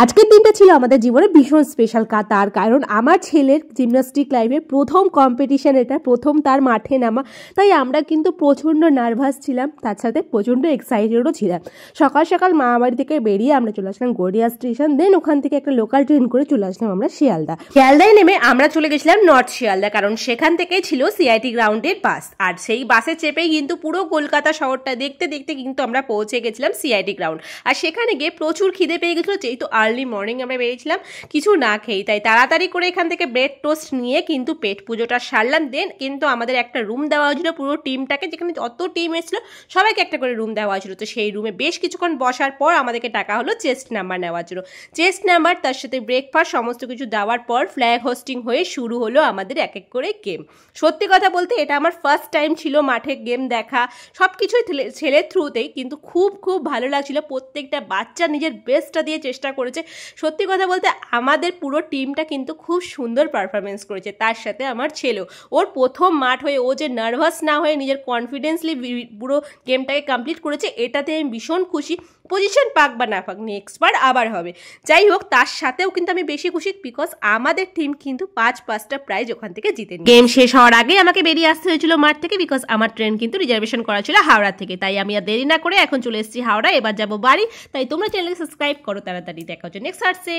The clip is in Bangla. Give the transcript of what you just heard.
আজকের দিনটা ছিল আমাদের জীবনে ভীষণ স্পেশাল তার কারণ আমার ছেলের জিমন্যাস্টিক লাইফে প্রথম কম্পিটিশন, এটা প্রথম তার মাঠে নামা। তাই আমরা কিন্তু প্রচণ্ড নার্ভাস ছিলাম, তার সাথে প্রচণ্ড এক্সাইটেডও ছিলাম। সকাল সকাল মামাবাড়ি থেকে বেরিয়ে আমরা চলে আসলাম গড়িয়া স্টেশন, দেন ওখান থেকে একটা লোকাল ট্রেন করে চলে আসলাম আমরা শিয়ালদায় নেমে আমরা চলে গেছিলাম নর্থ শিয়ালদা, কারণ সেখান থেকেই ছিল সিআইটি গ্রাউন্ডের বাস। আর সেই বাসে চেপেই কিন্তু পুরো কলকাতা শহরটা দেখতে দেখতে কিন্তু আমরা পৌঁছে গেছিলাম সিআইটি গ্রাউন্ড। আর সেখানে গিয়ে প্রচুর খিদে পেয়ে গেছিলো, যেহেতু আর্লি মর্নিং আমরা বেরিয়েছিলাম কিছু না খেয়েই, তাই তাড়াতাড়ি করে এখান থেকে ব্রেড টোস্ট নিয়ে কিন্তু পেট পুজোটা সারলাম। দেন কিন্তু আমাদের একটা রুম দেওয়া হয়েছিল পুরো টিমটাকে, যেখানে যত টিম এসেছিল সবাইকে একটা করে রুম দেওয়া হয়েছিল। তো সেই রুমে বেশ কিছুক্ষণ বসার পর আমাদেরকে টাকা হলো চেস্ট নাম্বার নেওয়ার জন্য। চেস্ট নাম্বার তার সাথে ব্রেকফাস্ট সমস্ত কিছু দেওয়ার পর ফ্ল্যাগ হোস্টিং হয়ে শুরু হলো আমাদের এক এক করে গেম। সত্যি কথা বলতে এটা আমার ফার্স্ট টাইম ছিল মাঠে গেম দেখা, সব কিছুই ছেলের থ্রুতেই, কিন্তু খুব খুব ভালো লাগছিল। প্রত্যেকটা বাচ্চা নিজের বেস্টটা দিয়ে চেষ্টা করেছে। সত্যি কথা বলতে আমাদের পুরো টিমটা কিন্তু খুব সুন্দর পারফরমেন্স করেছে। তার সাথে আমার ছেলেও, ওর প্রথম মাঠ হয়ে ও যে নার্ভাস না হয়ে নিজের কনফিডেন্সলি পুরো গেমটাকে কমপ্লিট করেছে, এটাতে আমি ভীষণ খুশি। পজিশন পাক বা না পাক নেক্সট বার আবার হবে। যাই হোক, তার সাথেও কিন্তু আমি বেশি খুশি, বিকজ আমাদের টিম কিন্তু 5টা প্রাইজ ওখান থেকে জিতে নিয়েছে। গেম শেষ হওয়ার আগে আমাকে বেরিয়ে আসতে হয়েছিল মাঠ থেকে, বিকজ আমার ট্রেন কিন্তু রিজার্ভেশন করা ছিল হাওড়া থেকে। তাই আমি আর দেরি না করে এখন চলে এসেছি হাওড়া, এবার যাবো বাড়ি। তাই তোমরা চ্যানেলকে সাবস্ক্রাইব করো তাড়াতাড়ি। দেখা হচ্ছে নেক্সট আর্টসে।